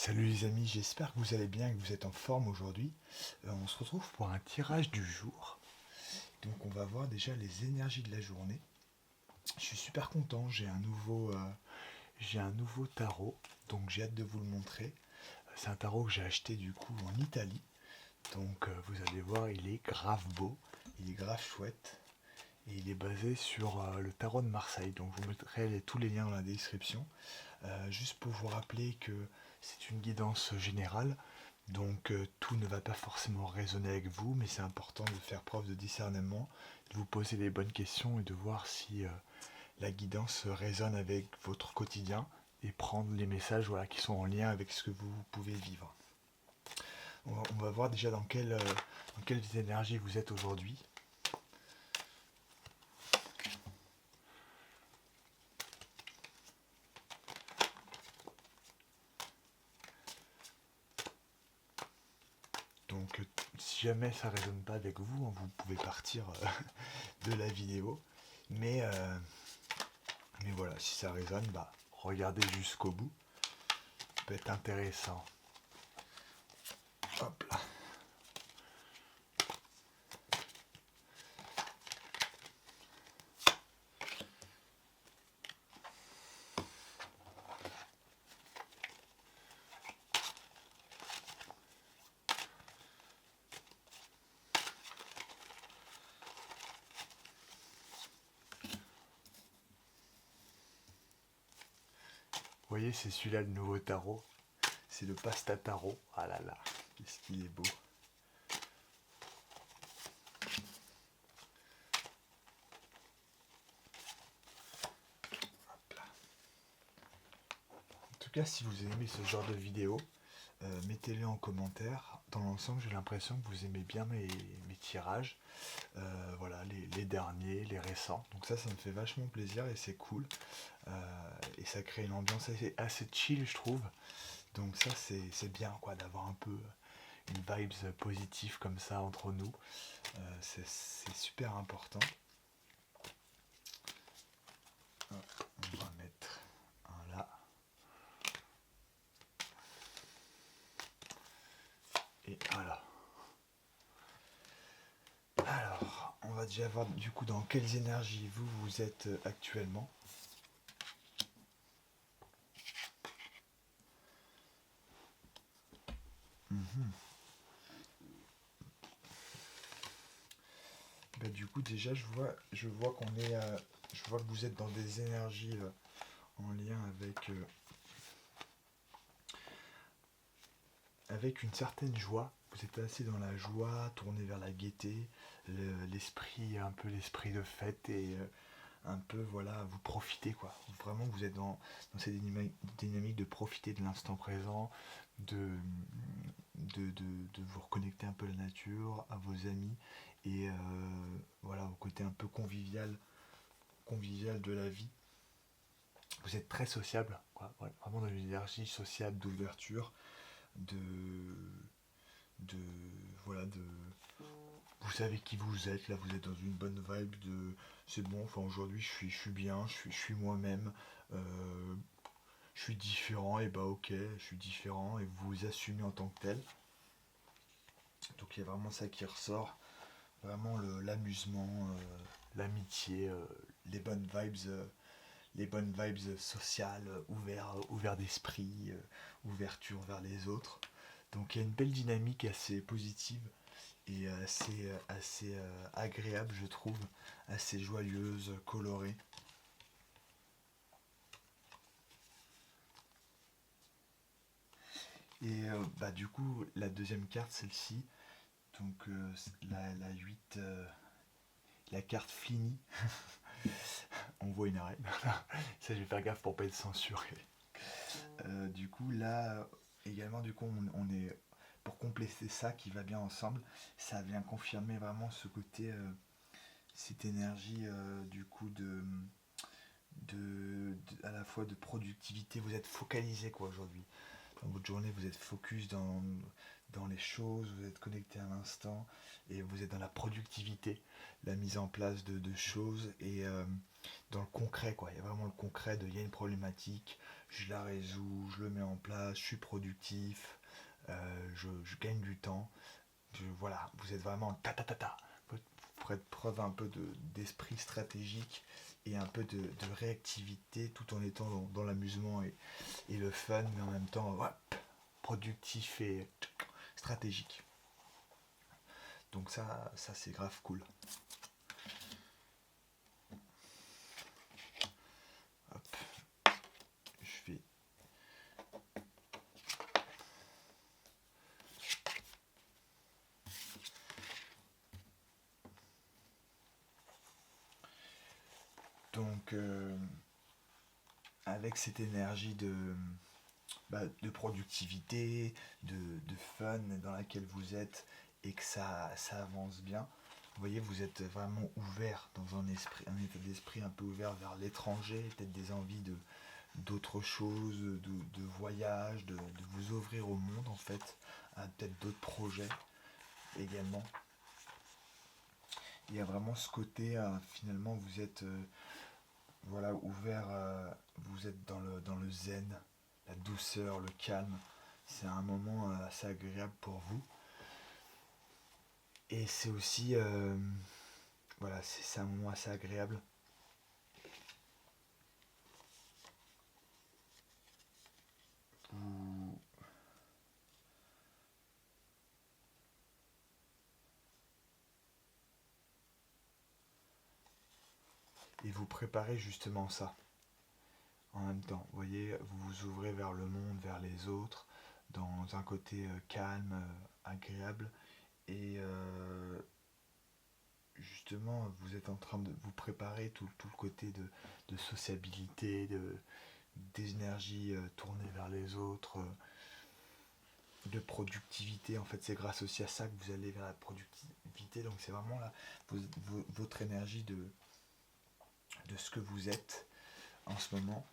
Salut les amis, j'espère que vous allez bien et que vous êtes en forme aujourd'hui. On se retrouve pour un tirage du jour. Donc on va voir déjà les énergies de la journée. Je suis super content, j'ai un nouveau tarot, donc j'ai hâte de vous le montrer. C'est un tarot que j'ai acheté du coup en Italie. Donc vous allez voir, il est grave beau, il est grave chouette. Et il est basé sur le tarot de Marseille. Donc je vous mettrai tous les liens dans la description. Juste pour vous rappeler que c'est une guidance générale, donc tout ne va pas forcément résonner avec vous, mais c'est important de faire preuve de discernement, de vous poser les bonnes questions et de voir si la guidance résonne avec votre quotidien et prendre les messages voilà, qui sont en lien avec ce que vous pouvez vivre. On va voir déjà dans quelles énergies vous êtes aujourd'hui. Donc si jamais ça ne résonne pas avec vous, vous pouvez partir de la vidéo. Mais voilà, si ça résonne, bah regardez jusqu'au bout. Ça peut être intéressant. Hop là. Vous voyez, c'est celui-là le nouveau tarot. C'est le pasta tarot. Ah là là, qu'est-ce qu'il est beau. Hop là. En tout cas, si vous aimez ce genre de vidéo, mettez-le en commentaire. Dans l'ensemble, j'ai l'impression que vous aimez bien mes tirages. Voilà, les derniers, les récents. Donc ça me fait vachement plaisir et c'est cool. Et ça crée une ambiance assez chill, je trouve. Donc ça, c'est bien quoi, d'avoir un peu une vibes positive comme ça entre nous. C'est super important. Hop, on va mettre un là. Et voilà. Alors, on va déjà voir du coup dans quelles énergies vous êtes actuellement. Bah, du coup déjà je vois qu'on est je vois que vous êtes dans des énergies en lien avec une certaine joie. Vous êtes assez dans la joie, tourné vers la gaieté, l'esprit, un peu l'esprit de fête et un peu voilà, vous profitez quoi. Vraiment vous êtes dans cette dynamique de profiter de l'instant présent, de, de vous reconnecter un peu à la nature, à vos amis et voilà, au côté un peu convivial de la vie. Vous êtes très sociable, quoi. Ouais, vraiment dans une énergie sociable, d'ouverture, de, de voilà, de vous savez qui vous êtes, là vous êtes dans une bonne vibe de c'est bon, enfin aujourd'hui je suis bien, je suis moi-même, euh, je suis différent, et bah ok, je suis différent et vous vous assumez en tant que tel. Donc il y a vraiment ça qui ressort, vraiment l'amusement, l'amitié, les bonnes vibes sociales, ouvert d'esprit, ouverture vers les autres. Donc il y a une belle dynamique assez positive et assez agréable, je trouve, assez joyeuse, colorée. Et bah, du coup, la deuxième carte, celle-ci, donc la 8, la carte Fini, on voit une arène. Ça, je vais faire gaffe pour pas être censuré. Du coup, là, également, du coup, on est pour compléter ça qui va bien ensemble. Ça vient confirmer vraiment ce côté, cette énergie du coup à la fois de productivité. Vous êtes focalisé quoi aujourd'hui. dans votre journée, vous êtes focus dans les choses, vous êtes connecté à l'instant et vous êtes dans la productivité, la mise en place de choses et dans le concret quoi. Il y a vraiment le concret de il y a une problématique, je la résous, je le mets en place, je suis productif, je gagne du temps. Voilà, vous êtes vraiment ta ta ta ta. Vous ferez preuve un peu d'esprit stratégique et un peu de réactivité tout en étant dans l'amusement et le fun, mais en même temps ouais, productif et stratégique. Donc ça c'est grave cool. Hop, je vais. Donc avec cette énergie de productivité, de fun dans laquelle vous êtes et que ça avance bien, vous voyez, vous êtes vraiment ouvert dans un état d'esprit un peu ouvert vers l'étranger, peut-être des envies d'autres choses, de voyage, de vous ouvrir au monde en fait, à peut-être d'autres projets également. Il y a vraiment ce côté, finalement, vous êtes voilà, ouvert, vous êtes dans le zen, la douceur, le calme. C'est un moment assez agréable pour vous. Et c'est aussi, voilà, c'est un moment assez agréable. Vous, et vous préparez justement ça en même temps. Vous voyez, vous vous ouvrez vers le monde, vers les autres, dans un côté calme, agréable. Et justement, vous êtes en train de vous préparer tout le côté de sociabilité, d'énergie tournée vers les autres, de productivité. En fait, c'est grâce aussi à ça que vous allez vers la productivité. Donc, c'est vraiment là votre énergie de ce que vous êtes en ce moment.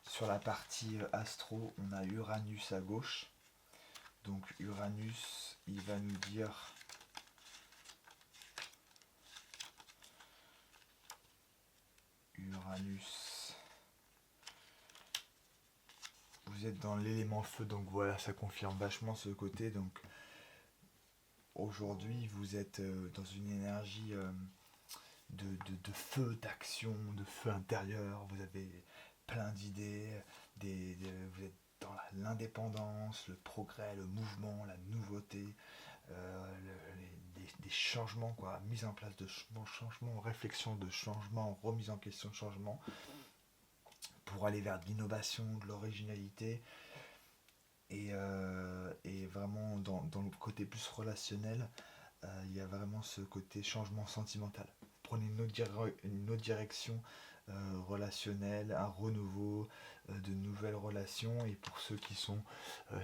Sur la partie astro, on a Uranus à gauche. Donc, Uranus, il va nous dire Uranus. Vous êtes dans l'élément feu, donc voilà, ça confirme vachement ce côté. Donc aujourd'hui, vous êtes dans une énergie de feu, d'action, de feu intérieur. Vous avez plein d'idées, vous êtes dans l'indépendance, le progrès, le mouvement, la nouveauté, des changements, quoi, mise en place de changements, réflexion de changements, remise en question de changements, pour aller vers de l'innovation, de l'originalité, et vraiment dans le côté plus relationnel, il y a vraiment ce côté changement sentimental. Prenez une autre direction relationnelle, un renouveau, de nouvelles relations, et pour ceux qui sont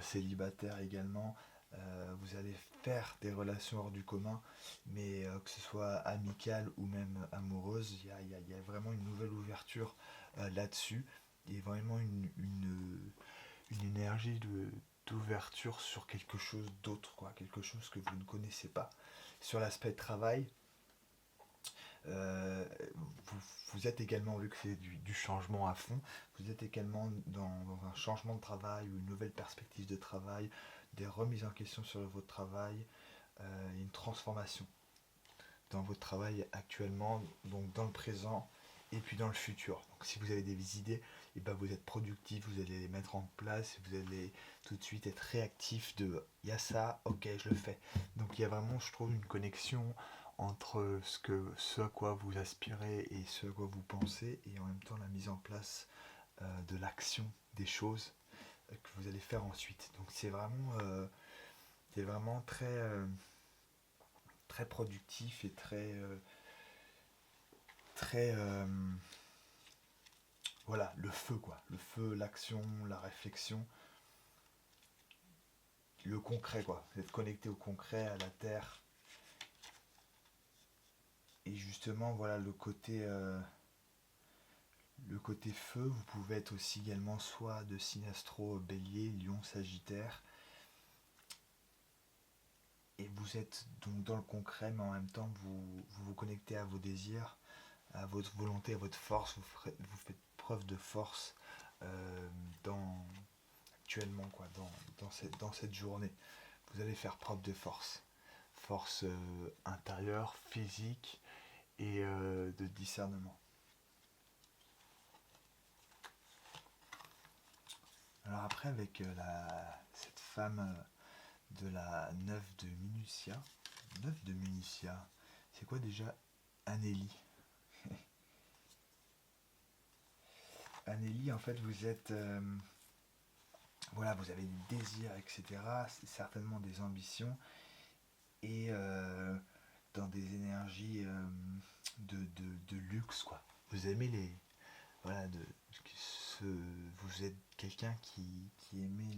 célibataires également, vous allez faire des relations hors du commun, mais que ce soit amicale ou même amoureuse, il y a vraiment une nouvelle ouverture là-dessus. Il y a vraiment une énergie d'ouverture sur quelque chose d'autre, quoi, quelque chose que vous ne connaissez pas. Sur l'aspect travail, euh, vous, vous êtes également, vu que c'est du changement à fond, vous êtes également dans un changement de travail ou une nouvelle perspective de travail, des remises en question sur votre travail, une transformation dans votre travail actuellement, donc dans le présent et puis dans le futur. Donc si vous avez des idées, et ben vous êtes productif, vous allez les mettre en place, vous allez tout de suite être réactif de il y a ça, ok je le fais. Donc il y a vraiment, je trouve, une connexion entre ce à quoi vous aspirez et ce à quoi vous pensez, et en même temps la mise en place de l'action, des choses que vous allez faire ensuite. Donc c'est vraiment très productif et très voilà, le feu quoi, le feu, l'action, la réflexion, le concret quoi, vous êtes connecté au concret, à la terre, et justement voilà le côté Le côté feu, vous pouvez être aussi également soit de signe astro bélier, lion, sagittaire, et vous êtes donc dans le concret, mais en même temps vous connectez à vos désirs, à votre volonté, à votre force, vous faites preuve de force euh, dans, actuellement, quoi, dans cette journée. Vous allez faire preuve de force. Force intérieure, physique et de discernement. Alors après, avec cette femme de la 9 de Minutia, 9 de Minutia, c'est quoi déjà Anélie? Anélie, en fait, vous êtes... voilà, vous avez des désirs, etc. C'est certainement des ambitions. Et dans des énergies de luxe, quoi. Vous aimez les... Voilà, vous êtes quelqu'un qui aimait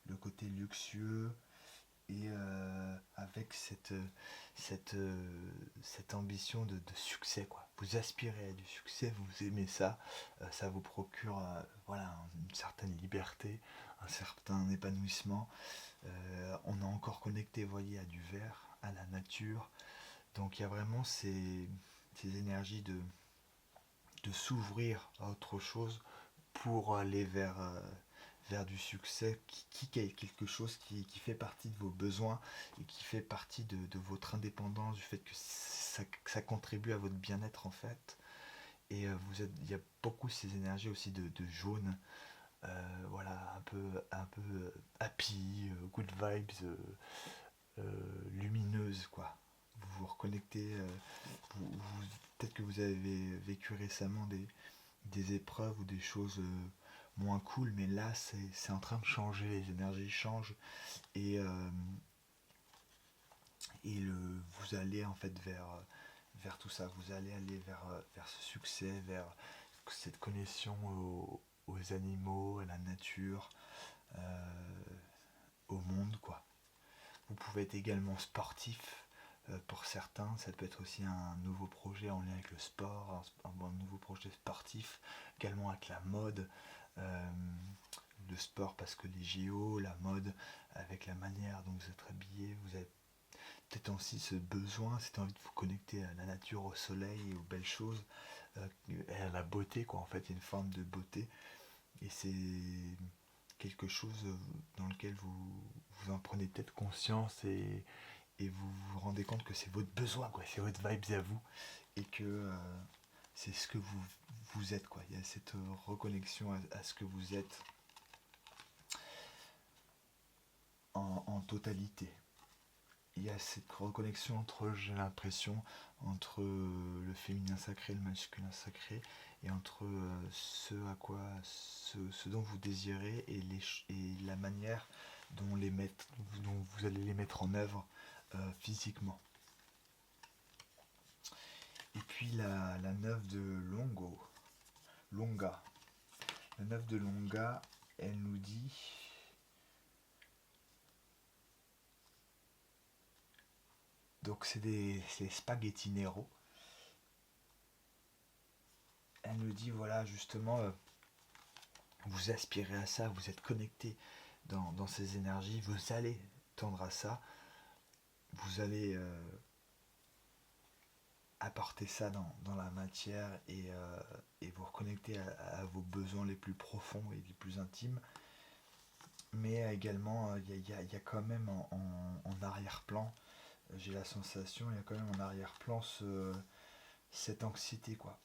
le côté luxueux, et avec cette ambition de succès, quoi. Vous aspirez à du succès, vous aimez ça, ça vous procure voilà, une certaine liberté, un certain épanouissement. On est encore connecté, vous voyez, à du vert, à la nature. Donc il y a vraiment ces énergies de s'ouvrir à autre chose pour aller vers du succès qui est quelque chose qui fait partie de vos besoins et qui fait partie de votre indépendance, du fait que ça contribue à votre bien-être en fait. Et il y a beaucoup ces énergies aussi de jaune, voilà, un peu happy, good vibes, lumineuse, quoi. Vous vous reconnectez, peut-être que vous avez vécu récemment des épreuves ou des choses moins cool, mais là c'est en train de changer, les énergies changent, et, vous allez en fait vers tout ça, vous allez aller vers ce succès, vers cette connexion aux animaux, à la nature, au monde, quoi. Vous pouvez être également sportif. Pour certains, ça peut être aussi un nouveau projet en lien avec le sport, un nouveau projet sportif, également avec la mode. Euh, le sport parce que les JO, la mode, avec la manière dont vous êtes habillé, vous avez peut-être aussi ce besoin, cette envie de vous connecter à la nature, au soleil et aux belles choses, et à la beauté, quoi. En fait, il y a une forme de beauté, et c'est quelque chose dans lequel vous en prenez peut-être conscience, et vous vous rendez compte que c'est votre besoin, quoi, c'est votre vibes à vous, et que c'est ce que vous êtes, quoi. Il y a cette reconnexion à ce que vous êtes en totalité. Il y a cette reconnexion entre, j'ai l'impression, entre le féminin sacré et le masculin sacré, et entre ce dont vous désirez, et la manière dont vous allez les mettre en œuvre physiquement. Et puis la 9 de Longa. La 9 de Longa, elle nous dit... Donc c'est des spaghetti nero. Elle nous dit, voilà, justement, vous aspirez à ça, vous êtes connecté dans ces énergies, vous allez tendre à ça, vous allez apporter ça dans la matière, et vous reconnecter à vos besoins les plus profonds et les plus intimes. Mais également, il y a quand même en arrière-plan, j'ai la sensation, il y a quand même en arrière-plan cette anxiété, quoi.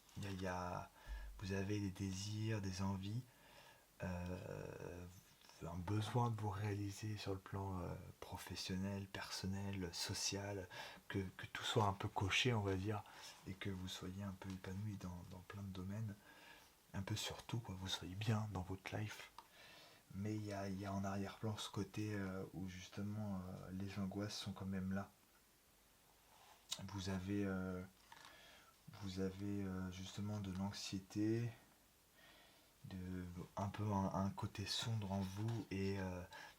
Vous avez des désirs, des envies, un besoin de vous réaliser sur le plan professionnel, personnel, social, que tout soit un peu coché, on va dire, et que vous soyez un peu épanoui dans plein de domaines, un peu surtout, quoi, vous soyez bien dans votre life. Mais il y a en arrière-plan ce côté où justement les angoisses sont quand même là. Vous avez, justement de l'anxiété, un peu un côté sombre en vous, et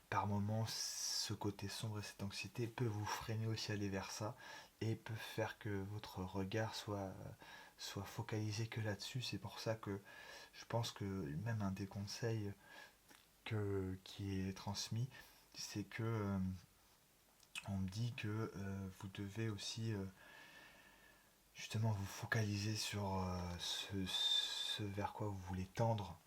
par moments ce côté sombre et cette anxiété peut vous freiner aussi à aller vers ça, et peut faire que votre regard soit focalisé que là-dessus. C'est pour ça que je pense que même un des conseils qui est transmis, c'est que on me dit que vous devez aussi justement vous focaliser sur ce vers quoi vous voulez tendre,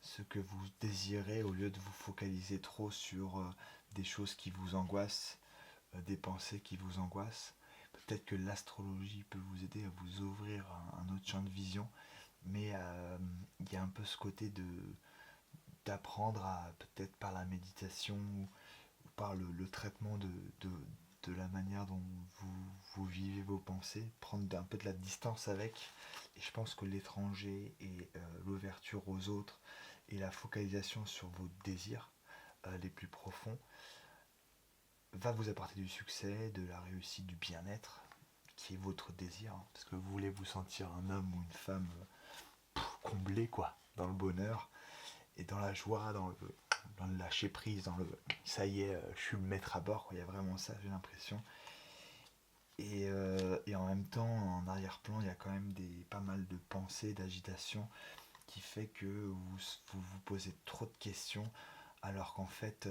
ce que vous désirez, au lieu de vous focaliser trop sur des choses qui vous angoissent, des pensées qui vous angoissent. Peut-être que l'astrologie peut vous aider à vous ouvrir un autre champ de vision, mais il y a un peu ce côté d'apprendre à, peut-être par la méditation ou par le traitement de la manière dont vous vivez vos pensées, prendre un peu de la distance avec. Et je pense que l'étranger et l'ouverture aux autres et la focalisation sur vos désirs les plus profonds va vous apporter du succès, de la réussite, du bien-être, qui est votre désir, hein, parce que vous voulez vous sentir un homme ou une femme comblé, quoi, dans le bonheur et dans la joie, dans le lâcher prise, dans le ça y est, je suis le maître à bord, quoi. Il y a vraiment ça, j'ai l'impression. Et en même temps, en arrière-plan, il y a quand même pas mal de pensées, d'agitation, qui fait que vous posez trop de questions, alors qu'en fait,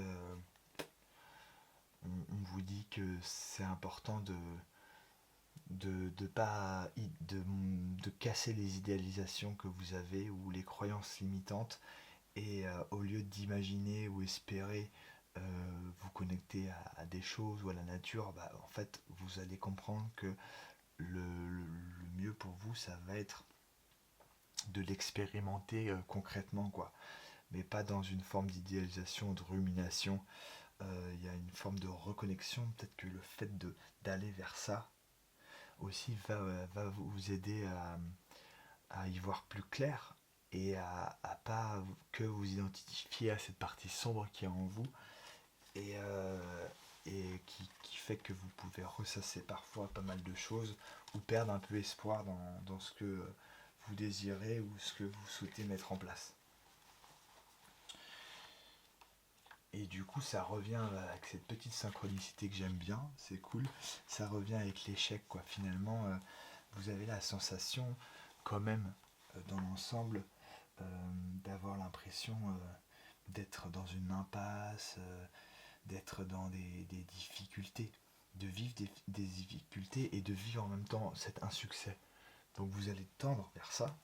on vous dit que c'est important de pas de casser les idéalisations que vous avez ou les croyances limitantes, et au lieu d'imaginer ou espérer vous connecter à des choses ou à la nature, bah, en fait vous allez comprendre que le mieux pour vous, ça va être de l'expérimenter concrètement, quoi, mais pas dans une forme d'idéalisation, de rumination. Il y a une forme de reconnexion, peut-être que le fait d'aller vers ça aussi va vous aider à y voir plus clair, et à pas que vous identifier à cette partie sombre qui est en vous, et, qui fait que vous pouvez ressasser parfois pas mal de choses ou perdre un peu espoir dans ce que vous désirez ou ce que vous souhaitez mettre en place. Et du coup, ça revient avec cette petite synchronicité que j'aime bien, c'est cool. Ça revient avec l'échec, quoi. Finalement, vous avez la sensation, quand même, dans l'ensemble, d'avoir l'impression d'être dans une impasse, d'être dans des difficultés, de vivre des difficultés et de vivre en même temps cet insuccès. Donc vous allez tendre vers ça,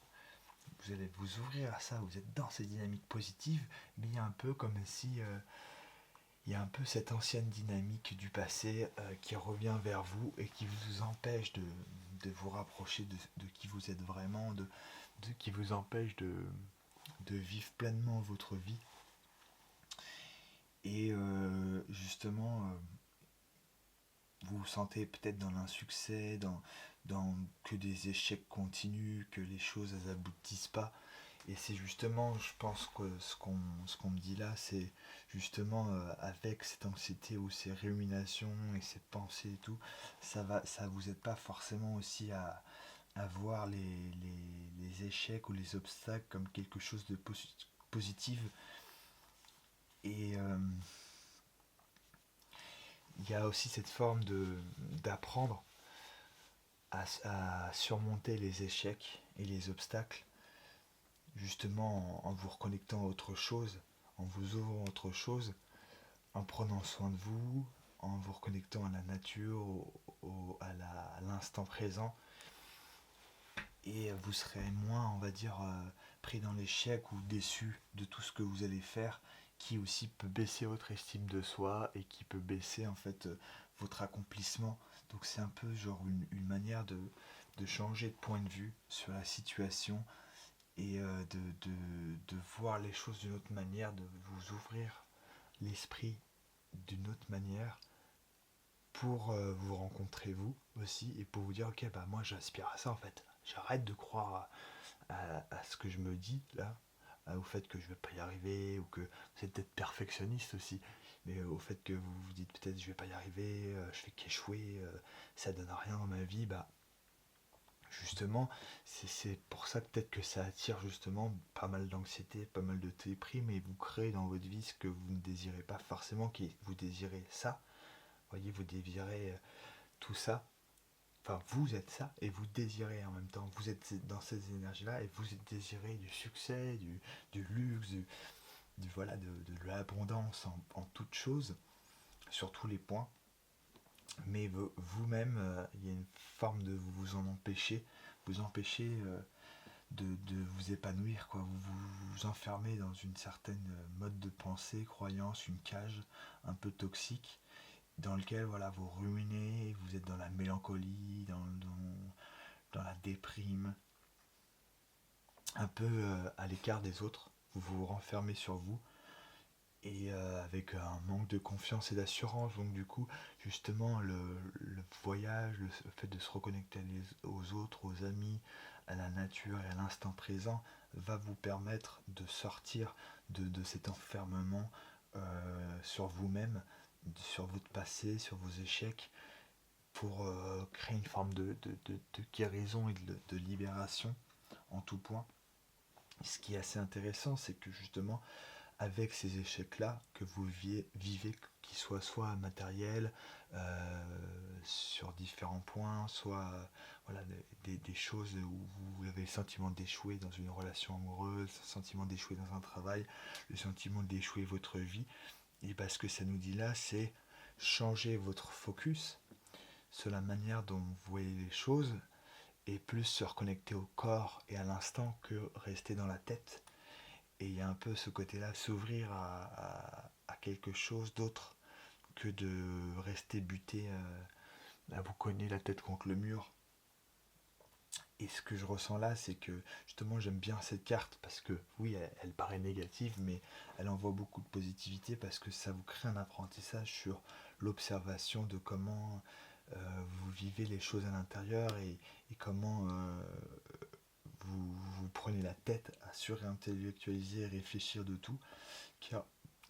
vous allez vous ouvrir à ça, vous êtes dans ces dynamiques positives, mais il y a un peu comme si il y a un peu cette ancienne dynamique du passé qui revient vers vous et qui vous empêche de vous rapprocher de qui vous êtes vraiment, qui vous empêche de vivre pleinement votre vie. Et justement, vous vous sentez peut-être dans l'insuccès, dans que des échecs continuent, que les choses elles aboutissent pas. Et c'est justement, je pense que ce qu'on me dit là, c'est justement avec cette anxiété ou ces ruminations et ces pensées et tout, ça vous aide pas forcément aussi à voir les échecs ou les obstacles comme quelque chose de positif. Et il y a aussi cette forme d'apprendre à surmonter les échecs et les obstacles, justement en vous reconnectant à autre chose, en vous ouvrant à autre chose, en prenant soin de vous, en vous reconnectant à la nature, à l'instant présent, et vous serez moins, on va dire, pris dans l'échec ou déçu de tout ce que vous allez faire, qui aussi peut baisser votre estime de soi et qui peut baisser en fait votre accomplissement. Donc c'est un peu genre une manière de changer de point de vue sur la situation, et de voir les choses d'une autre manière, de vous ouvrir l'esprit d'une autre manière pour vous rencontrer vous aussi, et pour vous dire ok, bah moi j'aspire à ça en fait, j'arrête de croire à ce que je me dis là, au fait que je vais pas y arriver, ou que vous êtes peut-être perfectionniste aussi, mais au fait que vous vous dites peut-être je vais pas y arriver, je fais qu'échouer, ça donne à rien dans ma vie. Bah justement, c'est pour ça peut-être que ça attire justement pas mal d'anxiété, pas mal de déprime, et vous créez dans votre vie ce que vous ne désirez pas forcément, qui vous désirez ça, voyez, vous désirez tout ça, enfin vous êtes ça et vous désirez en même temps. Vous êtes dans ces énergies-là et vous désirez du succès, du luxe, voilà, de l'abondance en toute chose, sur tous les points. Mais vous-même, il y a une forme de vous en empêcher, vous empêcher de vous épanouir, quoi. Vous enfermez dans une certaine mode de pensée, croyance, une cage un peu toxique, dans lequel voilà, vous ruminez, vous êtes dans la mélancolie, dans la déprime, un peu à l'écart des autres, vous vous renfermez sur vous, et avec un manque de confiance et d'assurance. Donc du coup, justement, le voyage, le fait de se reconnecter aux autres, aux amis, à la nature et à l'instant présent, va vous permettre de sortir de cet enfermement sur vous-même, sur votre passé, sur vos échecs, pour créer une forme de guérison et de libération en tout point. Ce qui est assez intéressant, c'est que justement, avec ces échecs-là que vous vivez, qu'ils soient soit matériels, sur différents points, soit voilà, des choses où vous avez le sentiment d'échouer dans une relation amoureuse, le sentiment d'échouer dans un travail, le sentiment d'échouer votre vie. Et parce que ça nous dit là, c'est changer votre focus sur la manière dont vous voyez les choses et plus se reconnecter au corps et à l'instant que rester dans la tête. Et il y a un peu ce côté-là, s'ouvrir à quelque chose d'autre que de rester buté à vous cogner la tête contre le mur. Et ce que je ressens là, c'est que justement j'aime bien cette carte parce que oui, elle paraît négative, mais elle envoie beaucoup de positivité parce que ça vous crée un apprentissage sur l'observation de comment vous vivez les choses à l'intérieur et comment vous prenez la tête à surintellectualiser et réfléchir de tout, car,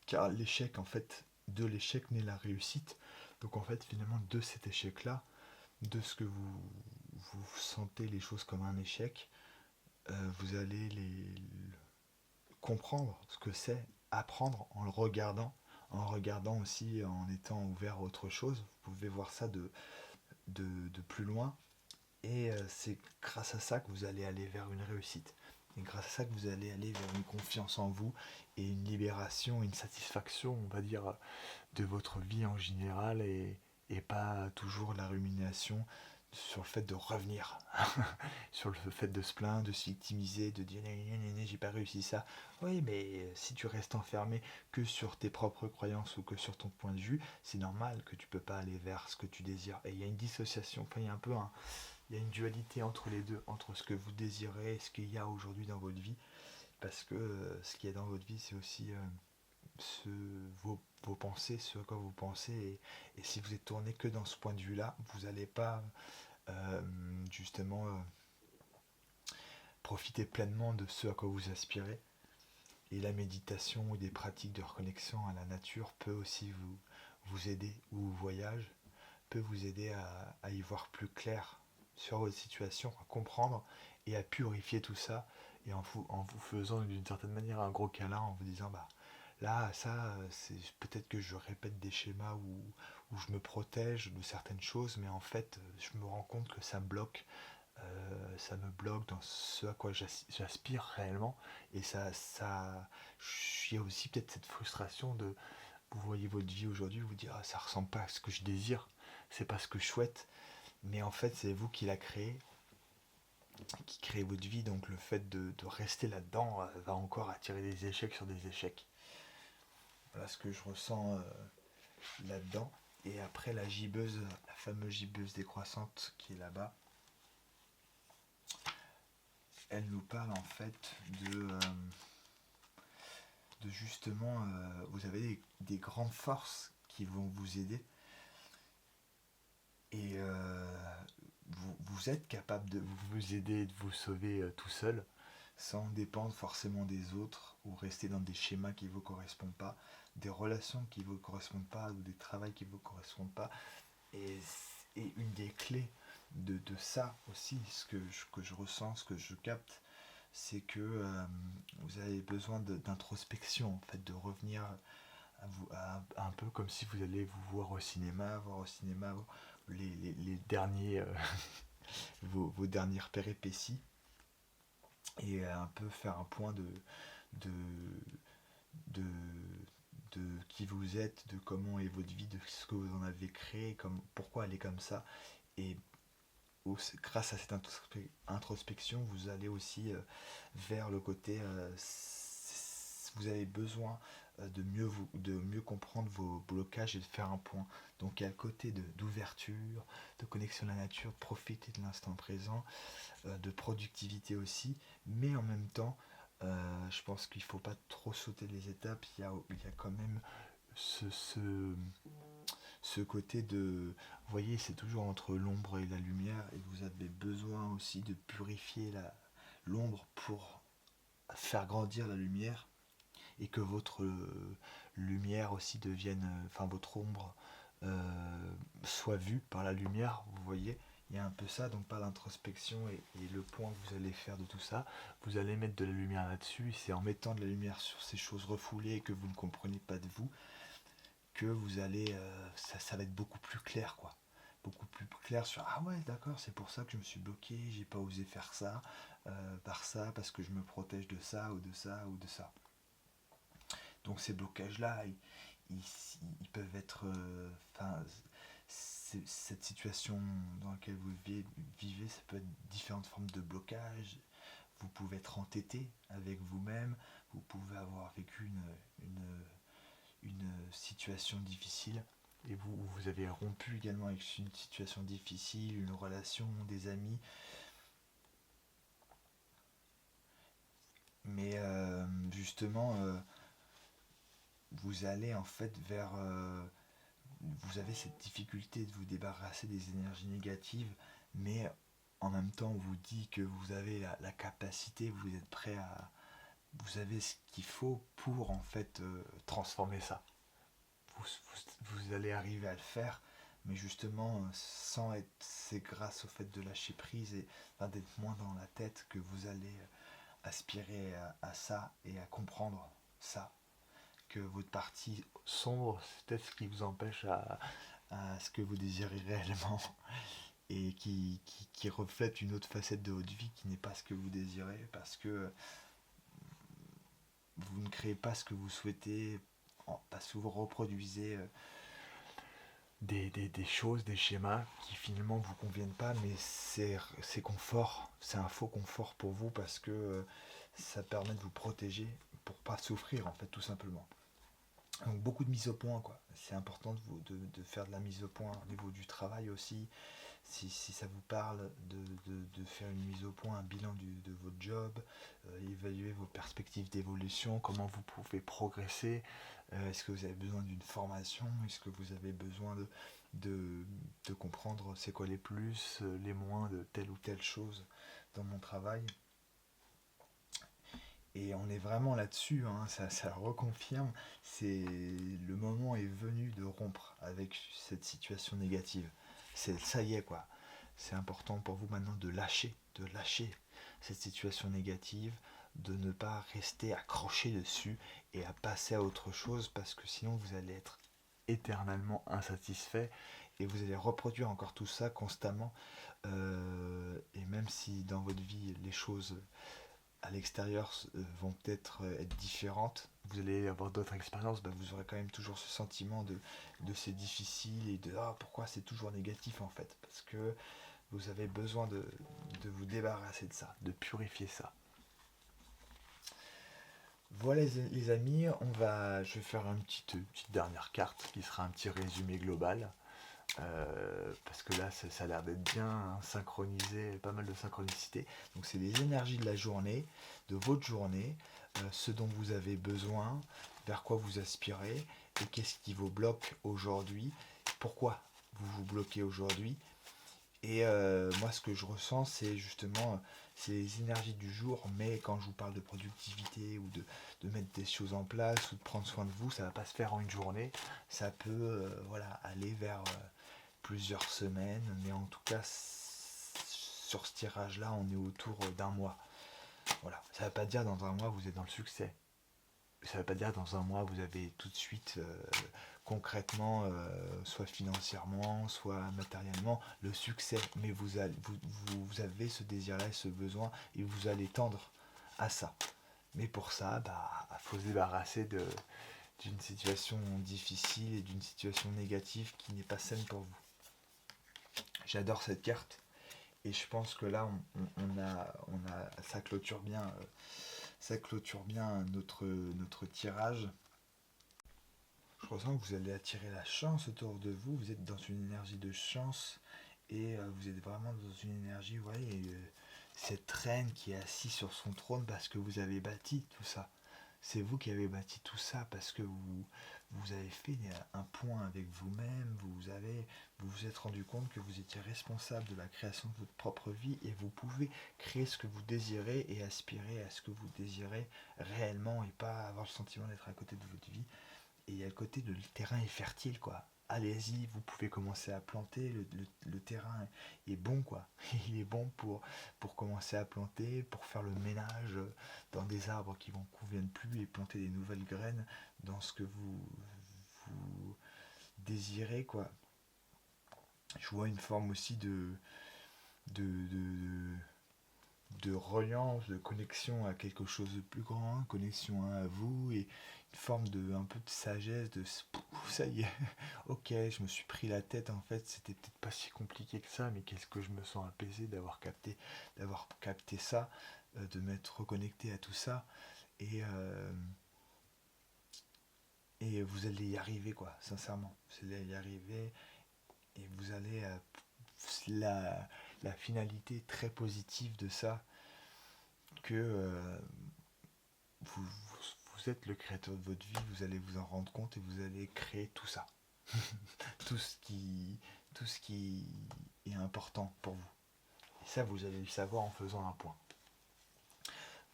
car l'échec, en fait, de l'échec naît la réussite. Donc en fait, finalement, de cet échec-là, de ce que vous sentez les choses comme un échec, vous allez comprendre ce que c'est, apprendre en regardant aussi, en étant ouvert à autre chose. Vous pouvez voir ça de plus loin. Et c'est grâce à ça que vous allez aller vers une réussite. Et grâce à ça que vous allez aller vers une confiance en vous et une libération, une satisfaction, on va dire, de votre vie en général et pas toujours la rumination sur le fait de revenir, sur le fait de se plaindre, de se victimiser, de dire j'ai pas réussi ça. Oui, mais si tu restes enfermé que sur tes propres croyances ou que sur ton point de vue, c'est normal que tu peux pas aller vers ce que tu désires. Et il y a une dissociation, enfin il y a un peu il y a une dualité entre les deux, entre ce que vous désirez et ce qu'il y a aujourd'hui dans votre vie. Parce que ce qu'il y a dans votre vie, c'est aussi vos pensées, ce à quoi vous pensez. Et si vous êtes tourné que dans ce point de vue-là, vous n'allez pas euh, justement profiter pleinement de ce à quoi vous aspirez. Et la méditation ou des pratiques de reconnexion à la nature peut aussi vous aider, ou le voyage peut vous aider à y voir plus clair sur votre situation, à comprendre et à purifier tout ça, et en vous faisant d'une certaine manière un gros câlin, en vous disant bah là ça c'est peut-être que je répète des schémas où je me protège de certaines choses, mais en fait je me rends compte que ça me bloque dans ce à quoi j'aspire réellement, et il y a aussi peut-être cette frustration de vous voyez votre vie aujourd'hui, vous dire ah, ça ressemble pas à ce que je désire, c'est pas ce que je souhaite, mais en fait c'est vous qui l'a créé, qui crée votre vie, donc le fait de rester là-dedans va encore attirer des échecs sur des échecs. Voilà ce que je ressens là-dedans. Et après la gibbeuse, la fameuse gibbeuse décroissante qui est là-bas, elle nous parle en fait de justement, vous avez des grandes forces qui vont vous aider et vous êtes capable de vous aider et de vous sauver tout seul sans dépendre forcément des autres ou rester dans des schémas qui ne vous correspondent pas, des relations qui ne vous correspondent pas ou des travails qui ne vous correspondent pas. Et, et une des clés de ça aussi, que je ressens, ce que je capte, c'est que vous avez besoin d'introspection, en fait, de revenir un peu comme si vous allez vous voir au cinéma, les derniers, vos dernières péripéties, et un peu faire un point de, de, de qui vous êtes, de comment est votre vie, de ce que vous en avez créé, pourquoi elle est comme ça. Et grâce à cette introspection, vous allez aussi vers le côté, vous avez besoin de mieux comprendre vos blocages et de faire un point. Donc il y a le côté d'ouverture, de connexion à la nature, de profiter de l'instant présent, de productivité aussi, mais en même temps, je pense qu'il ne faut pas trop sauter les étapes. Il y a quand même ce, ce, ce côté de... Vous voyez, c'est toujours entre l'ombre et la lumière, et vous avez besoin aussi de purifier l'ombre pour faire grandir la lumière, et que votre lumière aussi devienne, enfin votre ombre soit vue par la lumière, vous voyez. Il y a un peu ça, donc par l'introspection et le point que vous allez faire de tout ça, vous allez mettre de la lumière là-dessus, et c'est en mettant de la lumière sur ces choses refoulées que vous ne comprenez pas de vous, que vous allez, ça va être beaucoup plus clair, quoi. Beaucoup plus clair sur, ah ouais, d'accord, c'est pour ça que je me suis bloqué, j'ai pas osé faire ça, par ça, parce que je me protège de ça, ou de ça, ou de ça. Donc ces blocages-là, ils peuvent être, enfin, cette situation dans laquelle vous vivez, ça peut être différentes formes de blocage. Vous pouvez être entêté avec vous-même, vous pouvez avoir vécu une situation difficile, et vous avez rompu également avec une situation difficile, une relation, des amis. Mais justement, vous allez en fait vers... vous avez cette difficulté de vous débarrasser des énergies négatives, mais en même temps, on vous dit que vous avez la capacité, vous êtes prêt à... Vous avez ce qu'il faut pour en fait transformer ça. Vous allez arriver à le faire, mais justement, sans être... C'est grâce au fait de lâcher prise et enfin, d'être moins dans la tête que vous allez aspirer à ça et à comprendre ça, que votre partie sombre, c'est peut-être ce qui vous empêche à ce que vous désirez réellement, et qui reflète une autre facette de votre vie qui n'est pas ce que vous désirez, parce que vous ne créez pas ce que vous souhaitez, parce que vous reproduisez des choses, des schémas qui finalement vous conviennent pas, mais c'est confort, c'est un faux confort pour vous, parce que ça permet de vous protéger pour pas souffrir en fait, tout simplement. Donc beaucoup de mise au point, quoi. C'est important de faire de la mise au point au niveau du travail aussi. Si ça vous parle de faire une mise au point, un bilan de votre job, évaluer vos perspectives d'évolution, comment vous pouvez progresser, est-ce que vous avez besoin d'une formation, est-ce que vous avez besoin de comprendre c'est quoi les plus, les moins de telle ou telle chose dans mon travail. Et on est vraiment là-dessus, hein, ça reconfirme, le moment est venu de rompre avec cette situation négative. Ça y est, quoi. C'est important pour vous maintenant de lâcher cette situation négative, de ne pas rester accroché dessus et à passer à autre chose, parce que sinon vous allez être éternellement insatisfait, et vous allez reproduire encore tout ça constamment. Et même si dans votre vie les choses à l'extérieur vont peut-être être différentes, vous allez avoir d'autres expériences, bah, vous aurez quand même toujours ce sentiment de c'est difficile, et de ah, pourquoi c'est toujours négatif en fait, parce que vous avez besoin de vous débarrasser de ça, de purifier ça. Voilà les amis, je vais faire une petite dernière carte qui sera un petit résumé global. Parce que là ça a l'air d'être bien synchronisé, pas mal de synchronicité. Donc c'est les énergies de la journée, de votre journée, ce dont vous avez besoin, vers quoi vous aspirez, et qu'est-ce qui vous bloque aujourd'hui, pourquoi vous vous bloquez aujourd'hui. Et moi ce que je ressens, c'est justement c'est les énergies du jour, mais quand je vous parle de productivité, ou de mettre des choses en place, ou de prendre soin de vous, ça va pas se faire en une journée, ça peut voilà, aller vers plusieurs semaines, mais en tout cas sur ce tirage là on est autour d'un mois. Voilà, ça ne veut pas dire dans un mois vous êtes dans le succès, ça veut pas dire dans un mois vous avez tout de suite concrètement, soit financièrement, soit matériellement, le succès, mais vous avez ce désir-là et ce besoin, et vous allez tendre à ça. Mais pour ça, faut se débarrasser d'une situation difficile et d'une situation négative qui n'est pas saine pour vous. J'adore cette carte, et je pense que là, ça clôture bien notre tirage. Je ressens que vous allez attirer la chance autour de vous. Vous êtes dans une énergie de chance et vous êtes vraiment dans une énergie, vous voyez, cette reine qui est assise sur son trône parce que vous avez bâti tout ça. C'est vous qui avez bâti tout ça parce que vous avez fait un point avec vous-même, vous vous êtes rendu compte que vous étiez responsable de la création de votre propre vie et vous pouvez créer ce que vous désirez et aspirer à ce que vous désirez réellement et pas avoir le sentiment d'être à côté de votre vie. Et à côté, le terrain est fertile, quoi. Allez-y, vous pouvez commencer à planter, le terrain est bon, quoi. Il est bon pour commencer à planter, pour faire le ménage dans des arbres qui vous conviennent plus et planter des nouvelles graines dans ce que vous désirez, quoi. Je vois une forme aussi de, de, de reliance, de connexion à quelque chose de plus grand, connexion à vous et une forme un peu de sagesse, ça y est, ok, je me suis pris la tête en fait, c'était peut-être pas si compliqué que ça, mais qu'est-ce que je me sens apaisé d'avoir capté ça, de m'être reconnecté à tout ça et et vous allez y arriver quoi, sincèrement, vous allez y arriver et vous allez la finalité très positive de ça que vous êtes le créateur de votre vie, vous allez vous en rendre compte et vous allez créer tout ça. tout ce qui tout ce qui est important pour vous. Et ça, vous allez le savoir en faisant un point.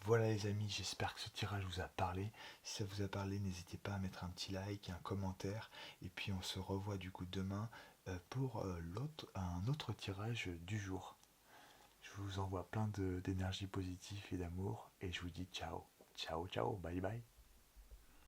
Voilà les amis, j'espère que ce tirage vous a parlé. Si ça vous a parlé, n'hésitez pas à mettre un petit like, un commentaire. Et puis on se revoit du coup demain pour un autre tirage du jour. Je vous envoie plein d'énergie positive et d'amour. Et je vous dis ciao. Ciao, ciao, bye bye.